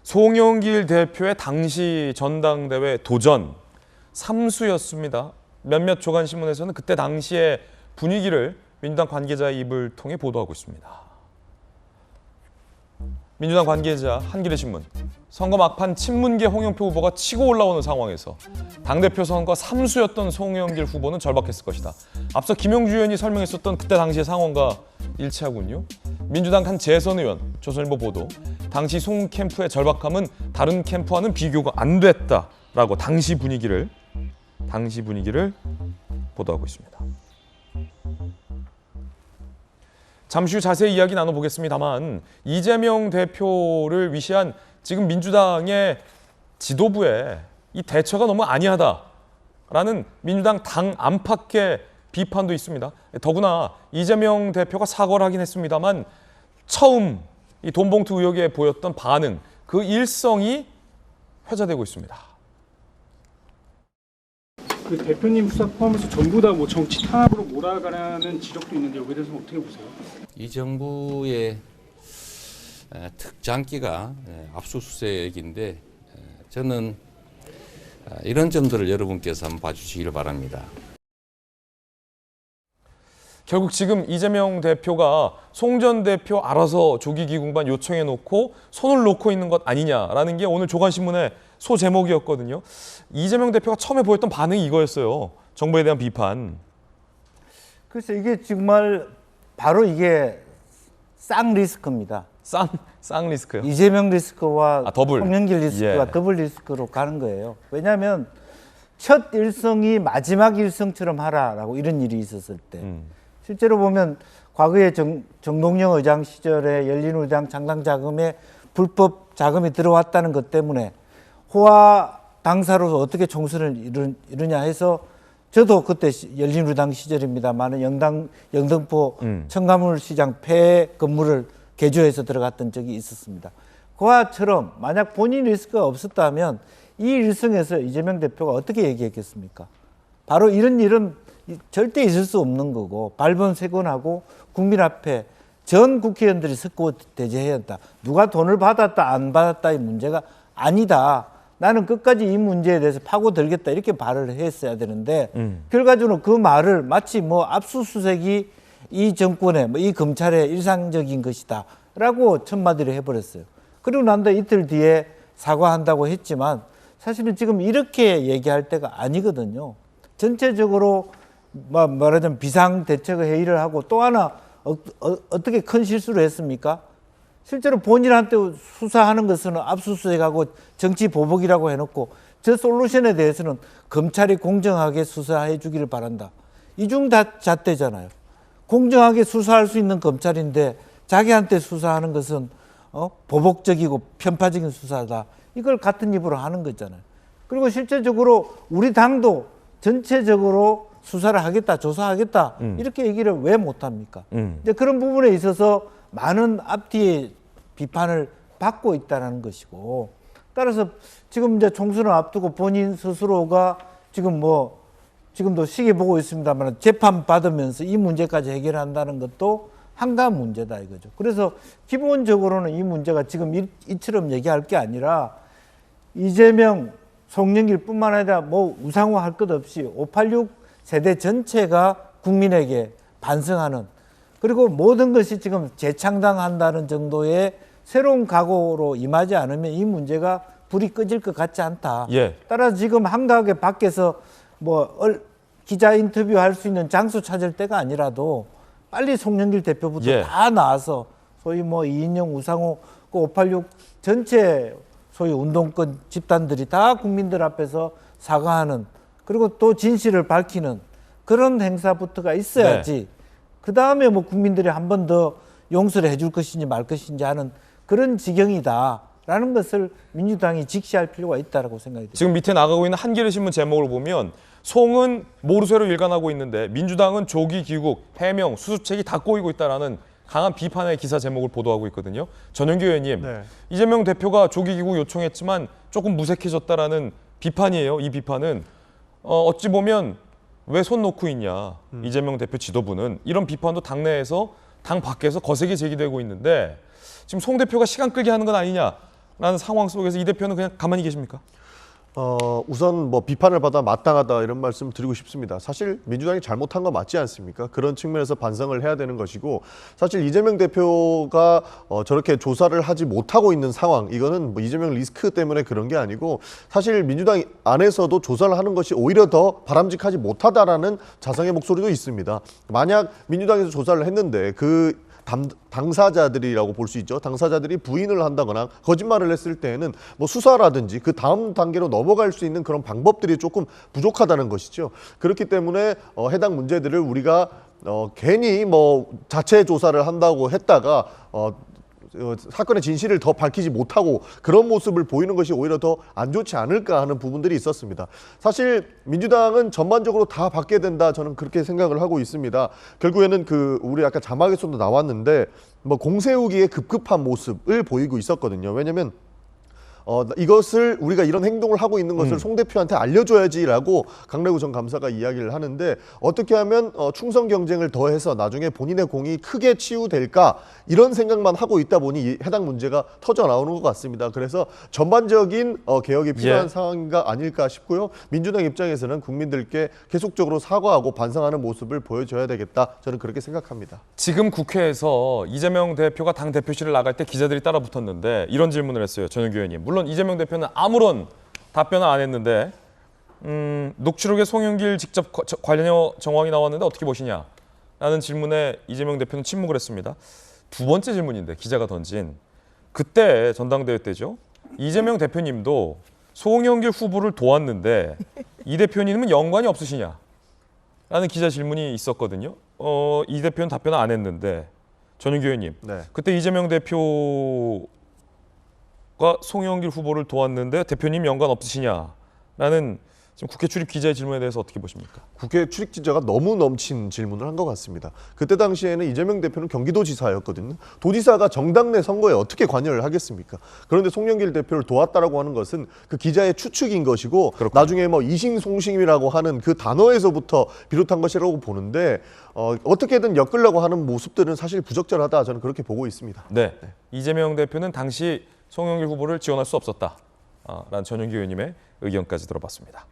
송영길 대표의 당시 전당대회 도전 3수였습니다. 몇몇 조간신문에서는 그때 당시의 분위기를 민주당 관계자의 입을 통해 보도하고 있습니다. 민주당 관계자 한겨레신문. 선거 막판 친문계 홍영표 후보가 치고 올라오는 상황에서 당대표 선거 3수였던 송영길 후보는 절박했을 것이다. 앞서 김용주 의원이 설명했었던 그때 당시의 상황과 일치하군요. 민주당 한 재선 의원, 조선일보 보도. 당시 송 캠프의 절박함은 다른 캠프와는 비교가 안 됐다라고 당시 분위기를 보도하고 있습니다. 잠시 후 자세히 이야기 나눠보겠습니다만 이재명 대표를 위시한 지금 민주당의 지도부의 이 대처가 너무 안이하다라는 민주당 당 안팎의 비판도 있습니다. 더구나 이재명 대표가 사과를 하긴 했습니다만 처음 이 돈봉투 의혹에 보였던 반응, 그 일성이 회자되고 있습니다. 그 대표님 수사 포함해서 전부 다 뭐 정치 탄압으로 몰아가라는 지적도 있는데 여기에 대해서 어떻게 보세요? 이 정부의 특장기가 압수수색인데 저는 이런 점들을 여러분께서 한번 봐주시기를 바랍니다. 결국 지금 이재명 대표가 송 전 대표 알아서 조기기국만 요청해놓고 손을 놓고 있는 것 아니냐라는 게 오늘 조간신문의 소제목이었거든요. 이재명 대표가 처음에 보였던 반응이 이거였어요. 정부에 대한 비판. 그래서 이게 정말 바로 이게 쌍 리스크입니다. 쌍 리스크요? 이재명 리스크와 더블. 송영길 리스크가 예. 더블 리스크로 가는 거예요. 왜냐하면 첫 일성이 마지막 일성처럼 하라라고 이런 일이 있었을 때 실제로 보면 과거에 정동영 의장 시절에 열린우리당 창당 자금에 불법 자금이 들어왔다는 것 때문에 호화 당사로서 어떻게 총선을 이루냐 해서 저도 그때 열린우리당 시절입니다만 영등포 청가물시장 폐 건물을 개조해서 들어갔던 적이 있었습니다. 그와처럼 만약 본인 리스크가 없었다면 이 일성에서 이재명 대표가 어떻게 얘기했겠습니까? 바로 이런 일은 절대 있을 수 없는 거고 발본색원하고 국민 앞에 전 국회의원들이 섞고 대제해야 한다. 누가 돈을 받았다 안 받았다의 문제가 아니다. 나는 끝까지 이 문제에 대해서 파고들겠다 이렇게 말을 했어야 되는데 결과적으로 그 말을 마치 뭐 압수수색이 이 정권의 이 검찰의 일상적인 것이다 라고 첫마디를 해버렸어요. 그리고 난 다음에 이틀 뒤에 사과한다고 했지만 사실은 지금 이렇게 얘기할 때가 아니거든요. 전체적으로 말하자면 비상대책회의를 하고 또 하나 어떻게 큰 실수를 했습니까? 실제로 본인한테 수사하는 것은 압수수색하고 정치보복이라고 해놓고 저 솔루션에 대해서는 검찰이 공정하게 수사해 주기를 바란다. 이중잣대잖아요. 공정하게 수사할 수 있는 검찰인데 자기한테 수사하는 것은 보복적이고 편파적인 수사다. 이걸 같은 입으로 하는 거잖아요. 그리고 실제적으로 우리 당도 전체적으로 수사를 하겠다, 조사하겠다 이렇게 얘기를 왜 못합니까? 이제 그런 부분에 있어서 많은 앞뒤의 비판을 받고 있다는 것이고 따라서 지금 이제 총선을 앞두고 본인 스스로가 지금도 시기 보고 있습니다만 재판 받으면서 이 문제까지 해결한다는 것도 한가한 문제다 이거죠. 그래서 기본적으로는 이 문제가 지금 이처럼 얘기할 게 아니라 이재명, 송영길뿐만 아니라 뭐 우상호 할 것 없이 586 세대 전체가 국민에게 반성하는 그리고 모든 것이 지금 재창당한다는 정도의 새로운 각오로 임하지 않으면 이 문제가 불이 꺼질 것 같지 않다. 예. 따라서 지금 한가하게 밖에서 기자 인터뷰 할 수 있는 장소 찾을 때가 아니라도 빨리 송영길 대표부터 예. 다 나와서 소위 이인영, 우상호, 586 전체 소위 운동권 집단들이 다 국민들 앞에서 사과하는 그리고 또 진실을 밝히는 그런 행사부터가 있어야지. 네. 그 다음에 국민들이 한 번 더 용서를 해줄 것인지 말 것인지 하는 그런 지경이다라는 것을 민주당이 직시할 필요가 있다고 생각이 듭니다. 지금 밑에 나가고 있는 한겨레신문 제목을 보면 송은 모르쇠로 일관하고 있는데 민주당은 조기 귀국, 해명, 수습책이 다 꼬이고 있다라는 강한 비판의 기사 제목을 보도하고 있거든요. 전영기 의원님, 네. 이재명 대표가 조기 귀국 요청했지만 조금 무색해졌다라는 비판이에요. 이 비판은 어찌 보면 왜 손 놓고 있냐, 이재명 대표 지도부는 이런 비판도 당내에서 당 밖에서 거세게 제기되고 있는데 지금 송 대표가 시간 끌게 하는 건 아니냐. 라는 상황 속에서 이 대표는 그냥 가만히 계십니까? 우선 뭐 비판을 받아 마땅하다 이런 말씀 드리고 싶습니다. 사실 민주당이 잘못한 거 맞지 않습니까? 그런 측면에서 반성을 해야 되는 것이고, 사실 이재명 대표가 저렇게 조사를 하지 못하고 있는 상황, 이거는 뭐 이재명 리스크 때문에 그런 게 아니고, 사실 민주당 안에서도 조사를 하는 것이 오히려 더 바람직하지 못하다라는 자성의 목소리도 있습니다. 만약 민주당에서 조사를 했는데 그 당사자들이라고 볼 수 있죠. 당사자들이 부인을 한다거나 거짓말을 했을 때에는 뭐 수사라든지 그 다음 단계로 넘어갈 수 있는 그런 방법들이 조금 부족하다는 것이죠. 그렇기 때문에 해당 문제들을 우리가 괜히 뭐 자체 조사를 한다고 했다가 사건의 진실을 더 밝히지 못하고 그런 모습을 보이는 것이 오히려 더 안 좋지 않을까 하는 부분들이 있었습니다. 사실 민주당은 전반적으로 다 받게 된다, 저는 그렇게 생각을 하고 있습니다. 결국에는 우리 아까 자막에서도 나왔는데 뭐 공세우기의 급급한 모습을 보이고 있었거든요. 왜냐하면 이것을 우리가 이런 행동을 하고 있는 것을 송 대표한테 알려줘야지라고 강래구 전 감사가 이야기를 하는데, 어떻게 하면 충성 경쟁을 더해서 나중에 본인의 공이 크게 치유될까 이런 생각만 하고 있다 보니 해당 문제가 터져 나오는 것 같습니다. 그래서 전반적인 개혁이 필요한 상황인가 아닐까 싶고요. 민주당 입장에서는 국민들께 계속적으로 사과하고 반성하는 모습을 보여줘야 되겠다, 저는 그렇게 생각합니다. 지금 국회에서 이재명 대표가 당 대표실을 나갈 때 기자들이 따라 붙었는데 이런 질문을 했어요. 전용기 의원님. 물론 이재명 대표는 아무런 답변을 안 했는데 녹취록에 송영길 직접 관련 정황이 나왔는데 어떻게 보시냐? 라는 질문에 이재명 대표는 침묵을 했습니다. 두 번째 질문인데 기자가 던진, 그때 전당대회 때죠. 이재명 대표님도 송영길 후보를 도왔는데 이 대표님은 연관이 없으시냐? 라는 기자 질문이 있었거든요. 이 대표는 답변을 안 했는데, 전용기 의원님, 네. 그때 이재명 대표가 송영길 후보를 도왔는데 대표님 연관 없으시냐라는 지금 국회 출입 기자의 질문에 대해서 어떻게 보십니까? 국회 출입 기자가 너무 넘친 질문을 한 것 같습니다. 그때 당시에는 이재명 대표는 경기도지사였거든요. 도지사가 정당 내 선거에 어떻게 관여를 하겠습니까? 그런데 송영길 대표를 도왔다라고 하는 것은 그 기자의 추측인 것이고, 그렇군요. 나중에 뭐 이심송심이라고 하는 그 단어에서부터 비롯한 것이라고 보는데, 어떻게든 엮으려고 하는 모습들은 사실 부적절하다, 저는 그렇게 보고 있습니다. 네. 이재명 대표는 당시 송영길 후보를 지원할 수 없었다. 라는 전용기 의원님의 의견까지 들어봤습니다.